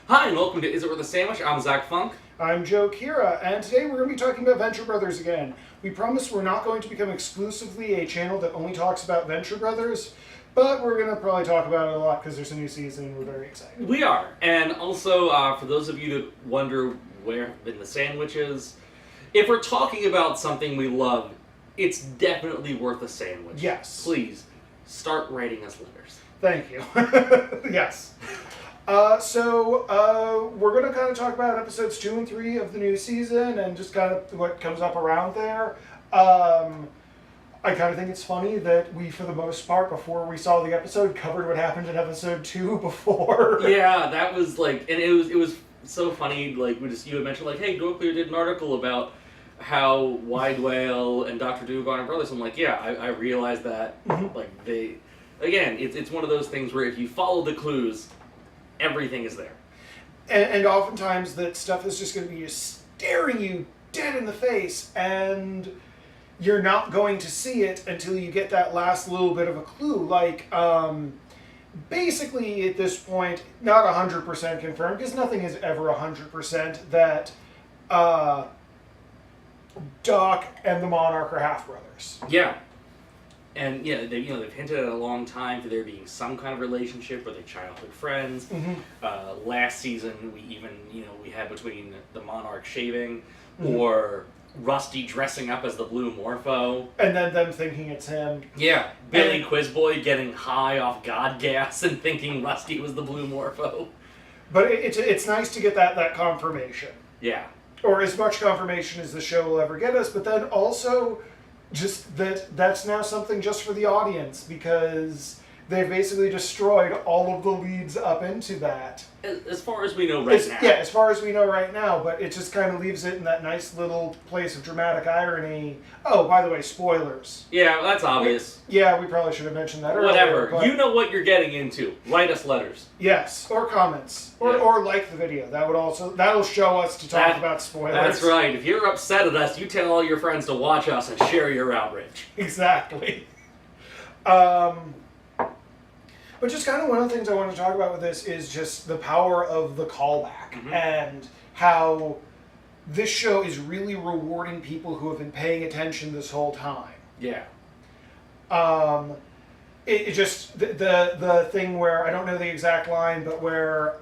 Hi, and welcome to Is It Worth a Sandwich? I'm Zach Funk. I'm Joe Kira, and today we're going to be talking about Venture Brothers again. We promise we're not going to become exclusively a channel that only talks about Venture Brothers, but we're going to probably talk about it a lot because there's a new season and we're very excited. We are. And also, for those of you that wonder where have been the sandwiches, if we're talking about something we love, it's definitely worth a sandwich. Yes. Please, start writing us letters. Thank you. Yes. We're going to kind of talk about episodes 2 and 3 of the new season and just kind of what comes up around there. I kind of think it's funny that we, for the most part, before we saw the episode, covered what happened in episode 2 before. Yeah, that was like, and it was so funny. Like you had mentioned, like, hey, Go Clear did an article about how Wide Whale and Dr. Dugong are brothers. I'm like, yeah, I realized that. Mm-hmm. Like again, it's one of those things where if you follow the clues, everything is there. And oftentimes that stuff is just going to be just staring you dead in the face, and you're not going to see it until you get that last little bit of a clue. Like, basically at this point, not 100% confirmed, because nothing is ever 100%, that Doc and the Monarch are half-brothers. Yeah. And yeah, they've hinted at a long time for there being some kind of relationship, or they're childhood friends. Mm-hmm. Last season, we had between the Monarch shaving, Mm-hmm. or Rusty dressing up as the Blue Morpho. And then them thinking it's him. Yeah, Billy Quizboy getting high off God gas and thinking Rusty was the Blue Morpho. But it's nice to get that confirmation. Yeah. Or as much confirmation as the show will ever get us, but then also just that's now something just for the audience, because they've basically destroyed all of the leads up into that. As far as we know right now. Yeah, as far as we know right now, but it just kind of leaves it in that nice little place of dramatic irony. Oh, by the way, spoilers. Yeah, that's obvious. Yeah, we probably should have mentioned that earlier. Whatever. But You know what you're getting into. Write us letters. yes, or comments. Or like the video. That'll show us to talk about spoilers. That's right. If you're upset at us, you tell all your friends to watch us and share your outrage. Exactly. But just kind of one of the things I want to talk about with this is just the power of the callback, Mm-hmm. and how this show is really rewarding people who have been paying attention this whole time. Yeah. It just the thing where I don't know the exact line, but where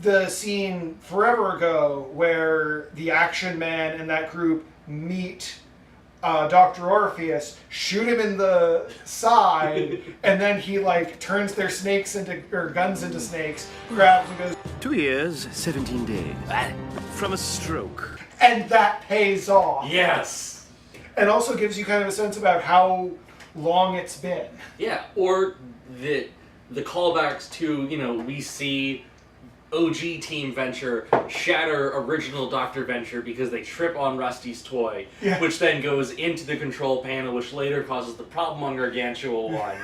the scene forever ago where the Action Man and that group meet Dr. Orpheus, shoot him in the side, and then he turns their guns into snakes, grabs and goes, 2 years, 17 days. From a stroke. and that pays off. Yes. And also gives you kind of a sense about how long it's been. Yeah. Or the callbacks to, we see OG Team Venture shatter original Dr. Venture because they trip on Rusty's toy, Yeah. which then goes into the control panel, which later causes the problem on Gargantua 1.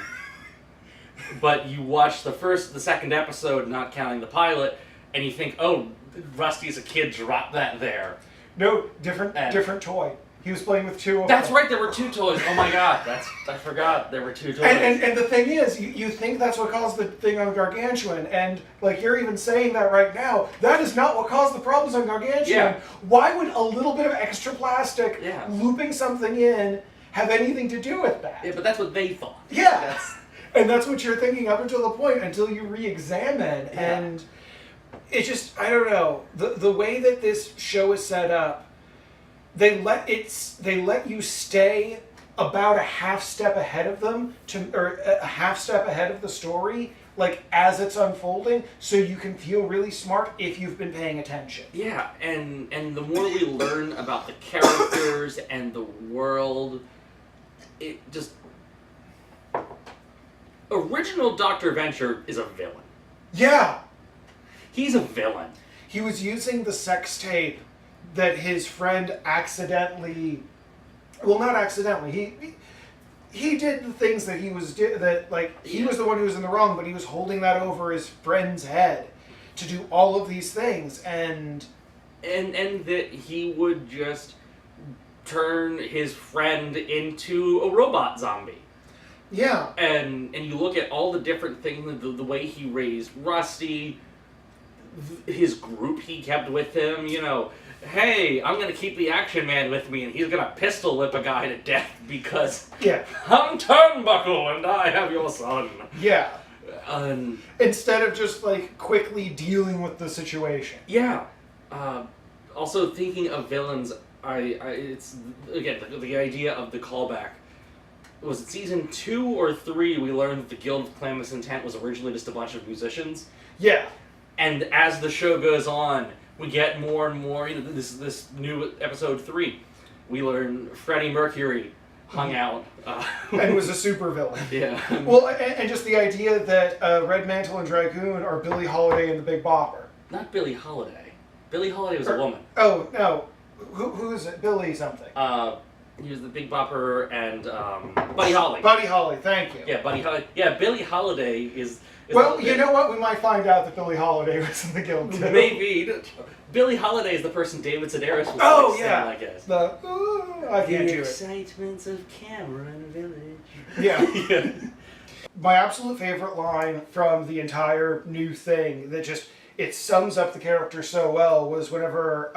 But you watch the second episode, not counting the pilot, and you think, oh, Rusty's a kid, drop that there. No, different toy. He was playing with two of That's them. right, there were 2 toys. Oh my god, I forgot there were 2 toys. And the thing is, you think that's what caused the thing on Gargantuan, and you're even saying that right now, that is not what caused the problems on Gargantuan. Yeah. Why would a little bit of extra plastic looping something in have anything to do with that? Yeah, but that's what they thought. Yeah. And that's what you're thinking up until the point, until you re-examine, and it just, I don't know, the way that this show is set up, they let you stay about a half step ahead of them, or a half step ahead of the story, as it's unfolding, so you can feel really smart if you've been paying attention. Yeah, and the more we learn about the characters and the world, it just... Original Dr. Venture is a villain. Yeah! He's a villain. He was using the sex tape that his friend accidentally... Well, not accidentally. He did the things that he was... he was the one who was in the wrong, but he was holding that over his friend's head to do all of these things, and that he would just turn his friend into a robot zombie. Yeah. And you look at all the different things, the way he raised Rusty, his group he kept with him, hey, I'm gonna keep the Action Man with me, and he's gonna pistol whip a guy to death because I'm Turnbuckle and I have your son. Yeah. Instead of just like quickly dealing with the situation. Yeah. Also, thinking of villains, it's again the idea of the callback. Was it season 2 or 3? We learned that the Guild of Calamitous Intent was originally just a bunch of musicians. Yeah. And as the show goes on, we get more and more. This new episode 3, we learn Freddie Mercury hung out and was a supervillain. Yeah. Well, and just the idea that Red Mantle and Dragoon are Billie Holiday and the Big Bopper. Not Billie Holiday. Billie Holiday was a woman. Oh no, who is it? Billie something. He was the Big Bopper and Buddy Holly. Buddy Holly, thank you. Yeah, Buddy Holly. Yeah, Billie Holiday is well, you know what? We might find out that Billie Holiday was in the Guild too. Maybe. Billie Holiday is the person David Sedaris was saying, I guess. I can't do it. The excitements of Cameron Village. Yeah. My absolute favorite line from the entire new thing that just, it sums up the character so well was whenever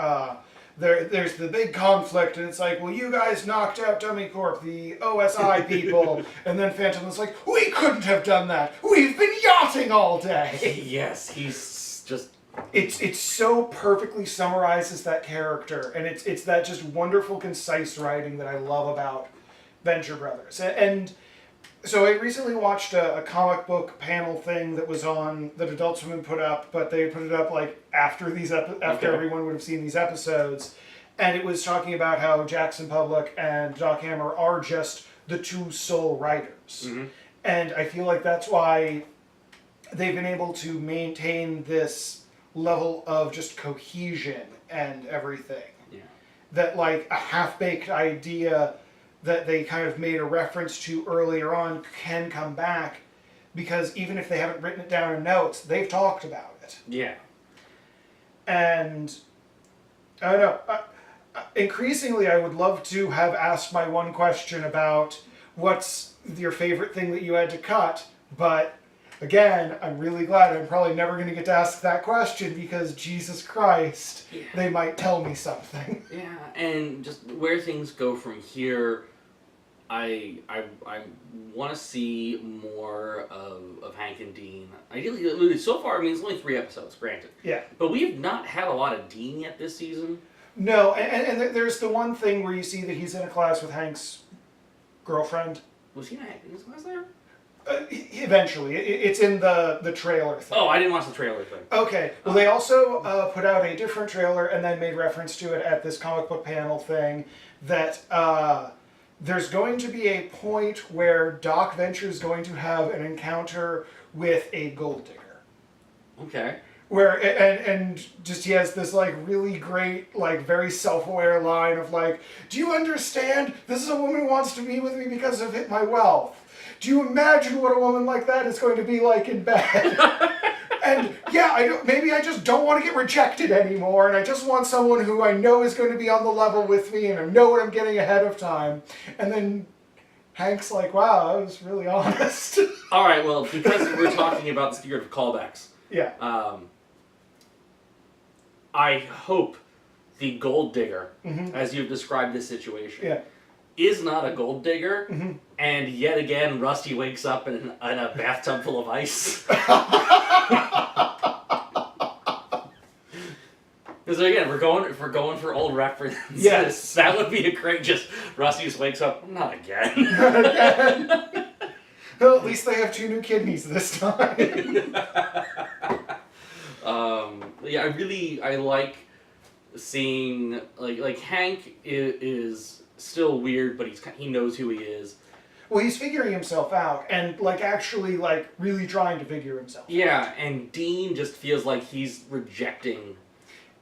there's the big conflict and it's like, well, you guys knocked out Dummy Corp, the OSI people, and then Phantom was like, we couldn't have done that. We've been yachting all day. Yes, he's just... It's so perfectly summarizes that character, and it's that just wonderful, concise writing that I love about Venture Brothers. And so I recently watched a comic book panel thing that was on that Adult Swim put up, but they put it up like after everyone would have seen these episodes, and it was talking about how Jackson Public and Doc Hammer are just the two sole writers, and I feel like that's why they've been able to maintain this level of just cohesion and everything. Yeah. That like a half-baked idea that they kind of made a reference to earlier on can come back because even if they haven't written it down in notes, they've talked about it. Yeah. And I don't know. Increasingly, I would love to have asked my one question about what's your favorite thing that you had to cut, but again, I'm really glad I'm probably never going to get to ask that question because Jesus Christ, they might tell me something. Yeah, and just where things go from here, I want to see more of Hank and Dean. Ideally, so far, I mean, it's only 3 episodes, granted. Yeah. But we've not had a lot of Dean yet this season. No, and there's the one thing where you see that he's in a class with Hank's girlfriend. Was he in his class there? Eventually. It's in the trailer thing. Oh, I didn't watch the trailer thing. Okay. Well, they also put out a different trailer and then made reference to it at this comic book panel thing that there's going to be a point where Doc Venture is going to have an encounter with a gold digger. Okay. Where, and just he has this like really great, like very self-aware line of like, do you understand? This is a woman who wants to be with me because of my wealth. Do you imagine what a woman like that is going to be like in bed? And yeah, maybe I just don't want to get rejected anymore, and I just want someone who I know is going to be on the level with me, and I know what I'm getting ahead of time. And then Hank's like, wow, I was really honest. All right, well, because we're talking about the spirit of callbacks. Yeah. I hope the gold digger, as you've described this situation, is not a gold digger, and yet again Rusty wakes up in a bathtub full of ice. Because again, if we're going for old references. Yes. That would be a great. Just Rusty just wakes up. Not again. Not again. Well, at least they have 2 new kidneys this time. Yeah, I like seeing like Hank is still weird, but he knows who he is. Well, he's figuring himself out and like actually like really trying to figure himself out. Yeah, and Dean just feels like he's rejecting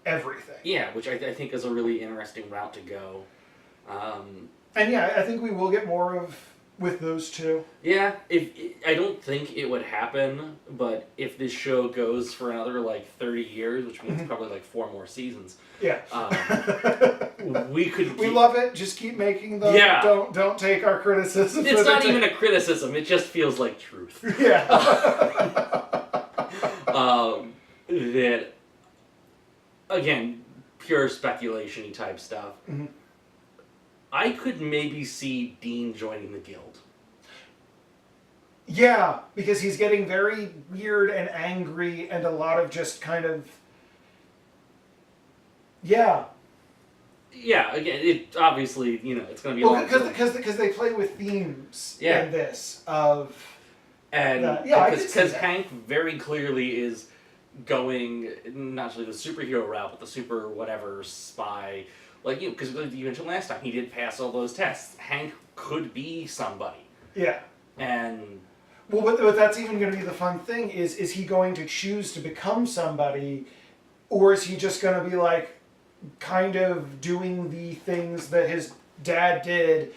everything. Yeah, which I think is a really interesting route to go. And yeah, I think we will get more of with those two. Yeah, I don't think it would happen, but if this show goes for another like 30 years, which means probably like 4 more seasons. Yeah. We love it. Just keep making them. Yeah. Don't take our criticism. It's not even a criticism. It just feels like truth. Yeah. That again, pure speculation-y type stuff. Mm-hmm. I could maybe see Dean joining the guild. Yeah, because he's getting very weird and angry and a lot of just kind of... Yeah. Yeah, again, it obviously, it's going to be Well, a long because they play with themes Yeah. in this of... And I could see because that. Hank very clearly is going not actually the superhero route, but the super whatever spy. Like, because you mentioned last time, he did pass all those tests. Hank could be somebody. Yeah. And... Well, but that's even going to be the fun thing, is he going to choose to become somebody, or is he just going to be, like, kind of doing the things that his dad did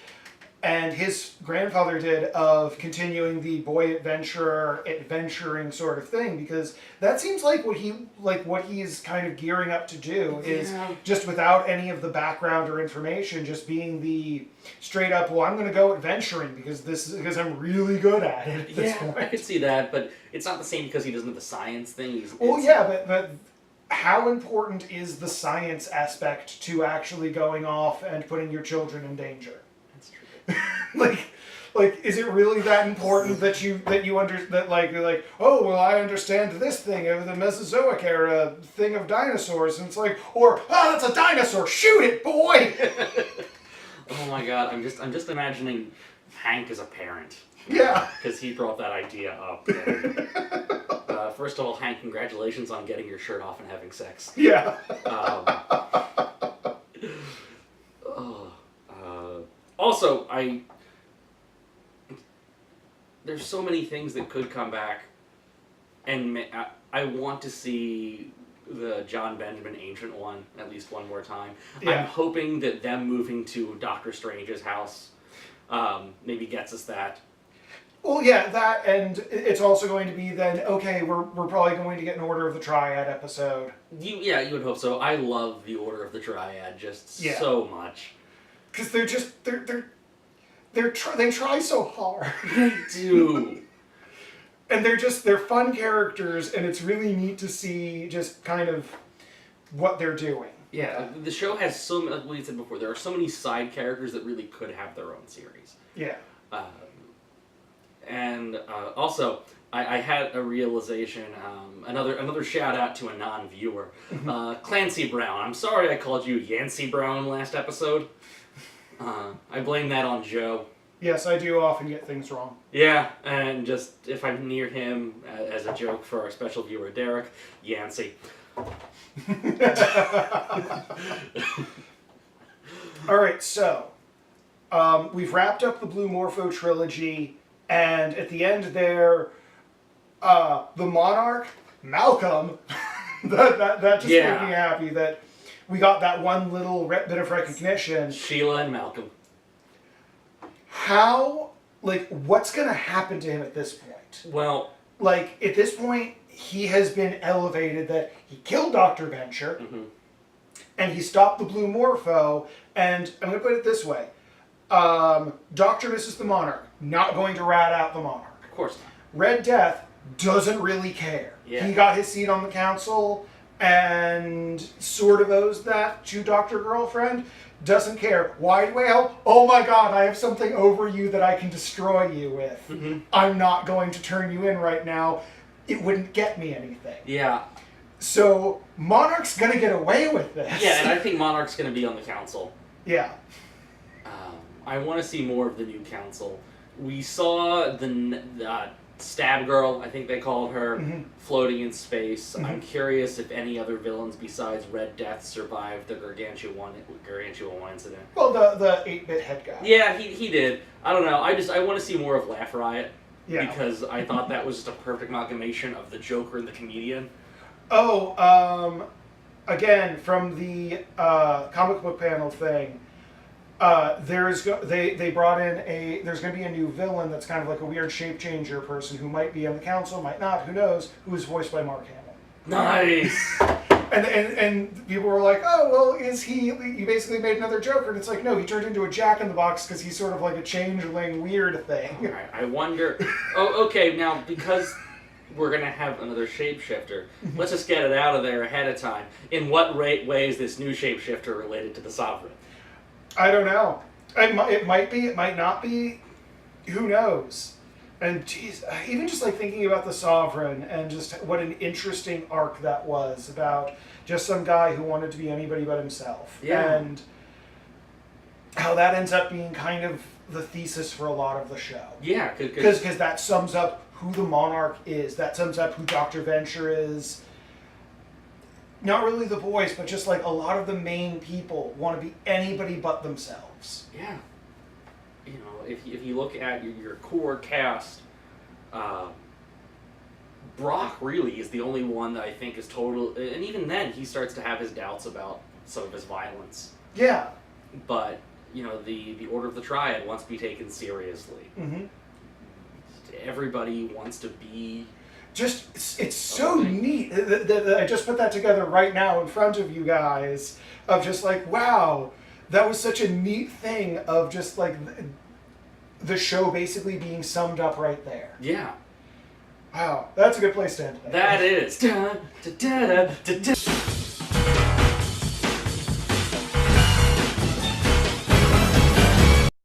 and his grandfather did of continuing the boy adventurer, adventuring sort of thing? Because that seems like what he is kind of gearing up to do is just without any of the background or information, just being the straight up, well, I'm going to go adventuring because I'm really good at it at this point. I could see that, but it's not the same because he doesn't have the science thing. But how important is the science aspect to actually going off and putting your children in danger? That's true. like, is it really that important that you're like, oh, well, I understand this thing of the Mesozoic era thing of dinosaurs, and it's like, or, that's a dinosaur, shoot it, boy! Oh my god, I'm just imagining Hank as a parent. Yeah. Because he brought that idea up. And, first of all, Hank, congratulations on getting your shirt off and having sex. Yeah. Also, there's so many things that could come back, and I want to see the John Benjamin Ancient one at least one more time. Yeah. I'm hoping that them moving to Doctor Strange's house maybe gets us that. Well, yeah, that, and it's also going to be then, okay, we're probably going to get an Order of the Triad episode. You would hope so. I love the Order of the Triad so much. Because they try so hard. They do. And they're fun characters, and it's really neat to see just kind of what they're doing. Yeah, the show has so many, like we said before, there are so many side characters that really could have their own series. Yeah. And also, I had a realization, another shout out to a non-viewer. Clancy Brown. I'm sorry I called you Yancey Brown last episode. I blame that on Joe. Yes, I do often get things wrong. Yeah, and just if I'm near him, as a joke for our special viewer Derek, Yancey. Alright, so, we've wrapped up the Blue Morpho trilogy, and at the end there, the Monarch, Malcolm, that just made me happy that we got that one little bit of recognition. Sheila and Malcolm. How, what's going to happen to him at this point? Well... at this point, he has been elevated that he killed Dr. Venture, and he stopped the Blue Morpho, and I'm going to put it this way. Dr. Mrs. the Monarch, not going to rat out the Monarch. Of course not. Red Death doesn't really care. Yeah. He got his seat on the council and sort of owes that to Dr. Girlfriend. Doesn't care. Why? Well, oh my god, I have something over you that I can destroy you with. I'm not going to turn you in right now. It wouldn't get me anything. Yeah. So, Monarch's gonna get away with this. Yeah, and I think Monarch's gonna be on the council. Yeah. I want to see more of the new council. We saw the Stab Girl, I think they called her, floating in space. I'm curious if any other villains besides Red Death survived the Gargantua 1 incident. Well, the 8-bit head guy. Yeah, he did. I don't know. I want to see more of Laugh Riot. Yeah. Because I thought that was just a perfect amalgamation of the Joker and the comedian. Oh, again, from the comic book panel thing, they brought in there's going to be a new villain that's kind of like a weird shape changer person who might be on the council, might not, who knows, who is voiced by Mark Hamill. Nice! And people were like, oh, well, is he basically made another Joker? And it's like, no, he turned into a Jack-in-the-Box because he's sort of like a changeling weird thing. Alright, I wonder... Oh, okay, now, because we're going to have another shapeshifter. Let's just get it out of there ahead of time. In what way is this new shapeshifter related to the Sovereign? I don't know. It might be, it might not be. Who knows? And geez, even just like thinking about the Sovereign and just what an interesting arc that was about just some guy who wanted to be anybody but himself. Yeah. And how that ends up being kind of the thesis for a lot of the show. Yeah, because that sums up who the Monarch is. That sums up who Dr. Venture is. Not really the boys, but just like a lot of the main people want to be anybody but themselves. Yeah. You know, if you look at your core cast, Brock really is the only one that I think is total, and even then he starts to have his doubts about some of his violence. Yeah. But, you know, the Order of the Triad wants to be taken seriously. Mm-hmm. Everybody wants to be... Just, it's so neat that I just put that together right now in front of you guys, of just like, wow, that was such a neat thing of just like the show basically being summed up right there. Yeah. Wow, that's a good place to end. That is. Da, da, da, da, da, da.